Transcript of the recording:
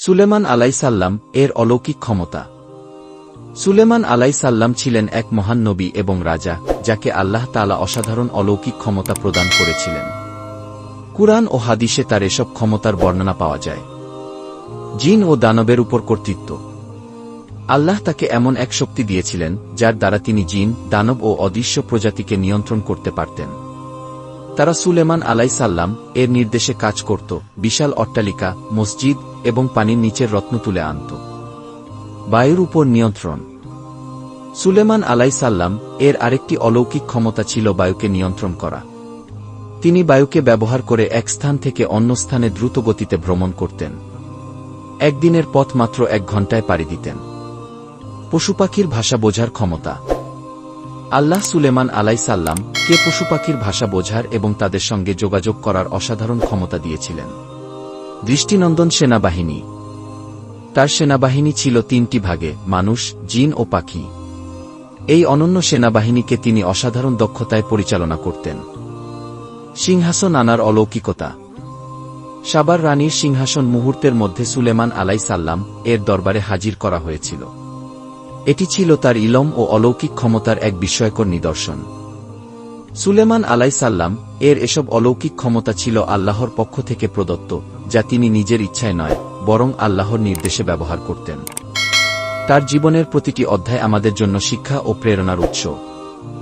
সুলেমান আলাইসাল্লাম এর অলৌকিক ক্ষমতা। সুলেমান আলাইসাল্লাম ছিলেন এক মহান নবী এবং রাজা, যাকে আল্লাহ তাআলা অসাধারণ অলৌকিক ক্ষমতা প্রদান করেছিলেন। কুরআন ও হাদিসে তার এসব ক্ষমতার বর্ণনা পাওয়া যায়। জিন ও দানবের উপর কর্তৃত্ব। আল্লাহ তাকে এমন এক শক্তি দিয়েছিলেন, যার দ্বারা তিনি জিন, দানব ও অদৃশ্য প্রজাতিকে নিয়ন্ত্রণ করতে পারতেন। তারা সুলেমান আলাইসাল্লাম এর নির্দেশে কাজ করত, বিশাল অট্টালিকা, মসজিদ এবং পানির নিচের রত্ন তুলে আনত। বায়ুর উপর নিয়ন্ত্রণ। সুলেমান আলাইসাল্লাম এর আরেকটি অলৌকিক ক্ষমতা ছিল বায়ুকে নিয়ন্ত্রণ করা। তিনি বায়ুকে ব্যবহার করে এক স্থান থেকে অন্য স্থানে দ্রুত গতিতে ভ্রমণ করতেন। একদিনের পথ মাত্র 1 ঘণ্টায় পাড়ি দিতেন। পশুপাখির ভাষা বোঝার ক্ষমতা। আল্লাহ সুলেমান আলাইসাল্লাম কে পশুপাখির ভাষা বোঝার এবং তাদের সঙ্গে যোগাযোগ করার অসাধারণ ক্ষমতা দিয়েছিলেন। দৃষ্টিনন্দন সেনাবাহিনী। তার সেনাবাহিনী ছিল 3টি ভাগে: মানুষ, জিন ও পাখি। এই অনন্য সেনাবাহিনীকে তিনি অসাধারণ দক্ষতায় পরিচালনা করতেন। সিংহাসন আনার অলৌকিকতা। সাবার রানীর সিংহাসন মুহূর্তের মধ্যে সুলেমান আলাইসাল্লাম এর দরবারে হাজির করা হয়েছিল। এটি ছিল তার ইলম ও অলৌকিক ক্ষমতার এক বিস্ময়কর নিদর্শন। সুলেমান আলাইসাল্লাম এর এসব অলৌকিক ক্ষমতা ছিল আল্লাহর পক্ষ থেকে প্রদত্ত, যা তিনি নিজের ইচ্ছায় নয়, বরং আল্লাহর নির্দেশে ব্যবহার করতেন। তার জীবনের প্রতিটি অধ্যায় আমাদের জন্য শিক্ষা ও প্রেরণার উৎস।